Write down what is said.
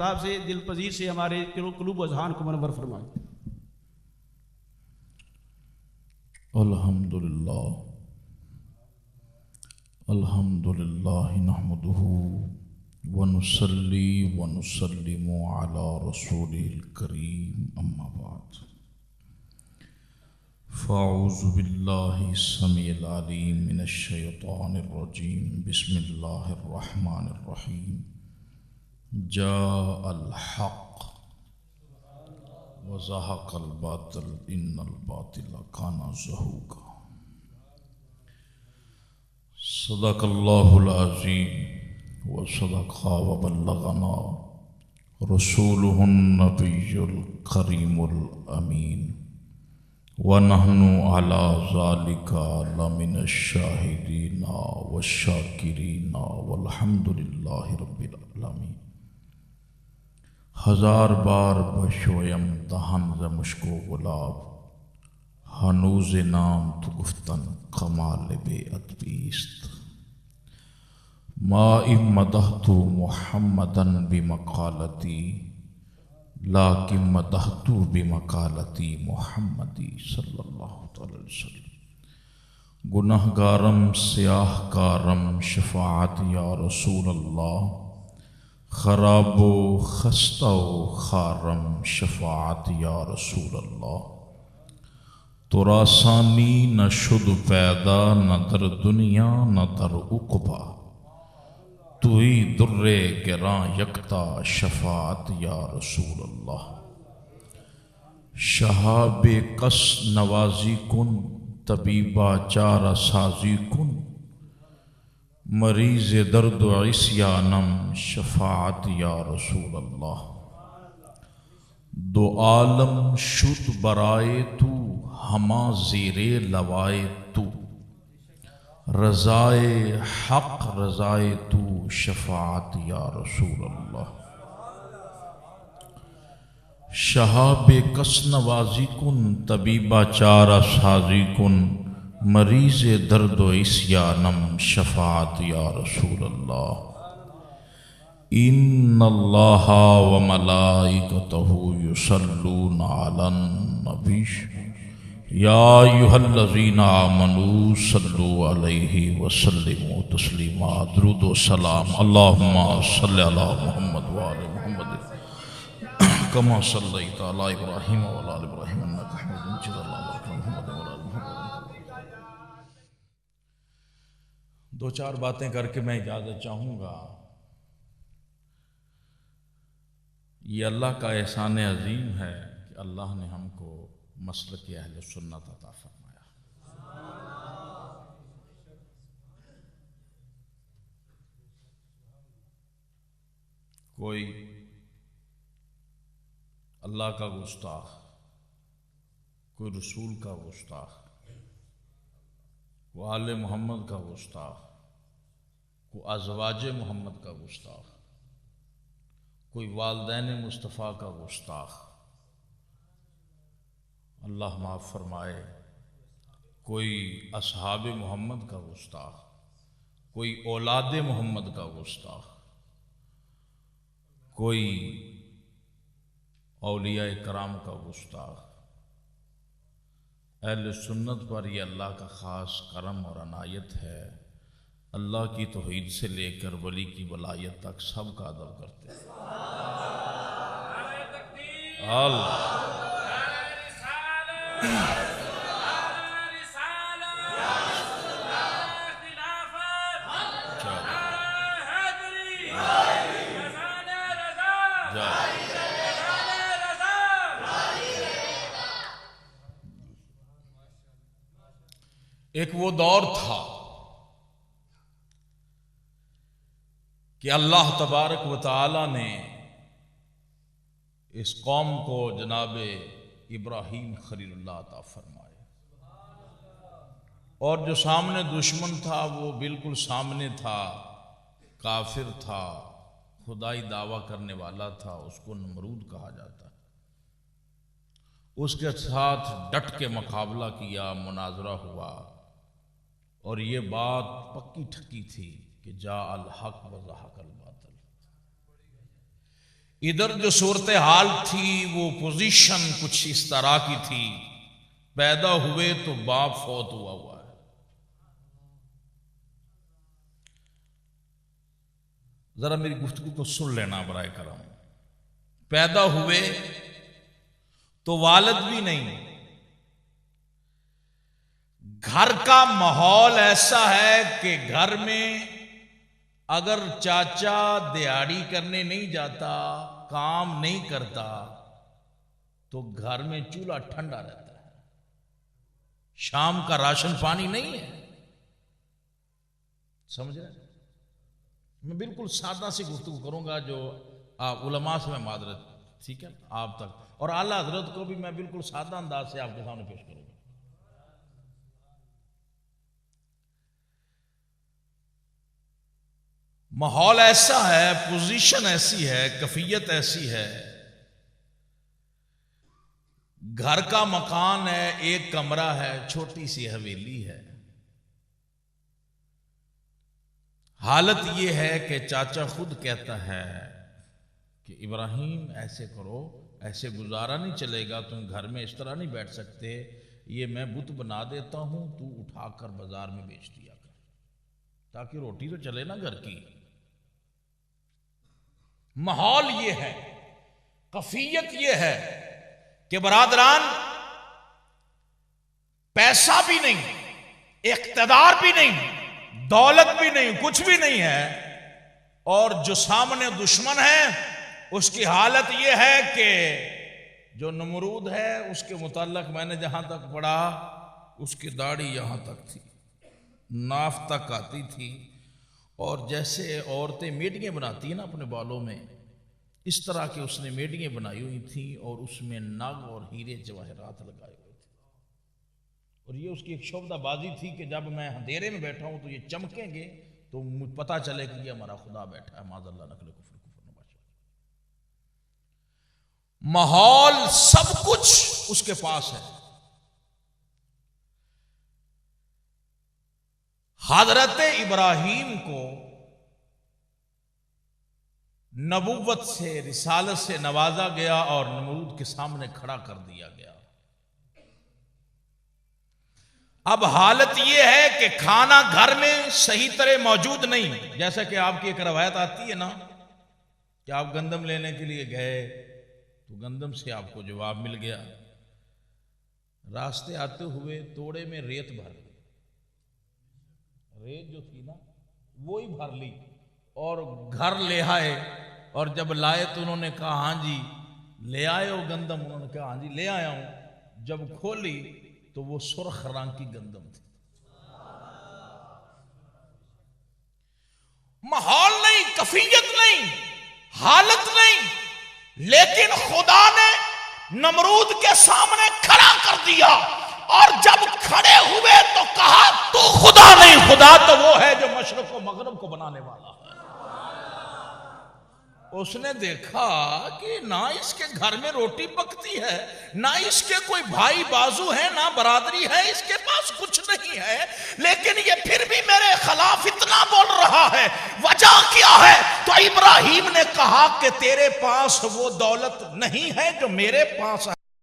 کتاب سے دل پذیر سے ہمارے قلوب و اذہان کو منور فرمائے۔ الحمدللہ نحمده ونصلی ونسلم علی رسوله الکریم اما بعد فاعوذ باللہ السمیع العلیم من الشیطان الرجیم بسم اللہ الرحمن الرحیم جاء الحق وزهق الباطل ان الباطل كان زهوقا صدق اللہ العظیم وصدق وبلغنا رسوله النبی الکریم الامین ونحن على ذلك لمن الشاہدین والشاکرین والحمد للہ رب العالمین۔ ہزار بار بشویم دہن ز مشک و گلاب ہنوز نام تو گفتن کمال بے ادبیست ما مدحت محمدا بمقالتی لیکن مدحت بمقالتی محمدی صلی اللہ علیہ وسلم۔ گناہگارم سیاہ کارم شفاعت یا رسول اللہ خراب و خستہ و خارم شفاعت یا رسول اللہ۔ تو راسانی نہ شد پیدا نہ در دنیا نہ در عقبہ تو ہی در گراں یکتا شفاعت یا رسول اللہ۔ شہاب کس نوازی کن طبیبہ چارہ سازی کن مریض درد و عصیانم شفاعت یا رسول اللہ۔ دو عالم شد برائے تو ہما زیر لوائے تو رضائے حق رضائے تو شفاعت یا رسول اللہ۔ شہاب کس نوازی کن طبیبہ چارہ سازی کن مریض درد و عصیانم شفاعت یا رسول اللہ۔ ان اللہ و ملائکتہ یصلون علی النبی یا ایھا الذین آمنوا صلوا علیہ وسلموا تسلیما۔ درود و سلام اللہم صلی علی محمد وآل محمد کما صلیت علی ابراہیم وعلی آل ابراہیم انک حمید مجید۔ اللہم بارک علی محمد وعلی آل محمد۔ دو چار باتیں کر کے میں اجازت چاہوں گا۔ یہ اللہ کا احسان عظیم ہے کہ اللہ نے ہم کو مسلک اہل سنت عطا فرمایا۔ کوئی اللہ کا گستاخ، کوئی رسول کا گستاخ، کوئی آل محمد کا گستاخ، کوئی ازواج محمد کا گستاخ، کوئی والدین مصطفیٰ کا گستاخ، اللہ معاف فرمائے، کوئی اصحاب محمد کا گستاخ، کوئی اولاد محمد کا گستاخ، کوئی اولیاء کرام کا گستاخ۔ اہل سنت پر یہ اللہ کا خاص کرم اور عنایت ہے، اللہ کی توحید سے لے کر ولی کی ولایت تک سب کا ادب کرتے ہیں۔ ایک وہ دور تھا کہ اللہ تبارک و تعالی نے اس قوم کو جناب ابراہیم خلیل اللہ عطا فرمائے، اور جو سامنے دشمن تھا وہ بالکل سامنے تھا، کافر تھا، خدائی دعویٰ کرنے والا تھا، اس کو نمرود کہا جاتا ہے۔ اس کے ساتھ ڈٹ کے مقابلہ کیا، مناظرہ ہوا، اور یہ بات پکی ٹھکی تھی کہ جاء الحق وزہق الباطل۔ ادھر جو صورتحال تھی وہ پوزیشن کچھ اس طرح کی تھی، پیدا ہوئے تو باپ فوت ہوا ہے۔ ذرا میری گفتگو کو سن لینا برائے کرم۔ پیدا ہوئے تو والد بھی نہیں، گھر کا ماحول ایسا ہے کہ گھر میں اگر چاچا دیہڑی کرنے نہیں جاتا، کام نہیں کرتا، تو گھر میں چولہا ٹھنڈا رہتا ہے، شام کا راشن پانی نہیں ہے۔ سمجھ رہے ہیں؟ میں بالکل سادہ سی گفتگو کروں گا، جو علماء سے میں معذرت، ٹھیک ہے، آپ تک، اور اعلیٰ حضرت کو بھی میں بالکل سادہ انداز سے آپ کے سامنے پیش کروں گا۔ ماحول ایسا ہے، پوزیشن ایسی ہے، کیفیت ایسی ہے، گھر کا مکان ہے، ایک کمرہ ہے، چھوٹی سی حویلی ہے، حالت یہ ہے کہ چاچا خود کہتا ہے کہ ابراہیم ایسے کرو، ایسے گزارا نہیں چلے گا، تم گھر میں اس طرح نہیں بیٹھ سکتے، یہ میں بت بنا دیتا ہوں، تو اٹھا کر بازار میں بیچ دیا کر، تاکہ روٹی تو چلے نا گھر کی۔ ماحول یہ ہے، کیفیت یہ ہے کہ برادران پیسہ بھی نہیں، اقتدار بھی نہیں، دولت بھی نہیں، کچھ بھی نہیں ہے، اور جو سامنے دشمن ہے اس کی حالت یہ ہے کہ جو نمرود ہے اس کے متعلق میں نے جہاں تک پڑھا، اس کی داڑھی یہاں تک تھی، ناف تک آتی تھی، اور جیسے عورتیں میڈیاں بناتی ہیں نا اپنے بالوں میں، اس طرح کے اس نے میڈیاں بنائی ہوئی تھیں، اور اس میں نگ اور ہیرے جواہرات لگائے ہوئے تھے، اور یہ اس کی ایک شعبدہ بازی تھی کہ جب میں اندھیرے میں بیٹھا ہوں تو یہ چمکیں گے تو مجھے پتا چلے کہ یہ ہمارا خدا بیٹھا ہے، معاذ اللہ نقل کفر نباشا۔ ماحول سب کچھ اس کے پاس ہے۔ حضرت ابراہیم کو نبوت سے، رسالت سے نوازا گیا اور نمرود کے سامنے کھڑا کر دیا گیا۔ اب حالت یہ ہے کہ کھانا گھر میں صحیح طرح موجود نہیں، جیسا کہ آپ کی ایک روایت آتی ہے نا کہ آپ گندم لینے کے لیے گئے تو گندم سے آپ کو جواب مل گیا، راستے آتے ہوئے توڑے میں ریت بھر لی، ریت جو تھی نا وہی بھر لی، اور گھر لے آئے، اور جب لائے تو انہوں نے کہا ہاں جی لے آئے ہو گندم، انہوں نے کہا ہاں جی لے آیا ہوں، جب کھولی تو وہ سرخ رنگ کی گندم تھی۔ ماحول نہیں، کیفیت نہیں، حالت نہیں، لیکن خدا نے نمرود کے سامنے کھڑا کر دیا، اور جب کھڑے ہوئے تو کہا تو خدا نہیں، خدا تو وہ ہے جو مشرق و مغرب کو بنانے والا ہے۔ اس نے دیکھا کہ نہ اس کے گھر میں روٹی پکتی ہے، نہ اس کے کوئی بھائی بازو ہے، نہ برادری ہے، اس کے پاس کچھ نہیں ہے، لیکن یہ پھر بھی میرے خلاف اتنا بول رہا ہے، وجہ کیا ہے؟ تو ابراہیم نے کہا کہ تیرے پاس وہ دولت نہیں ہے جو میرے پاس ہے۔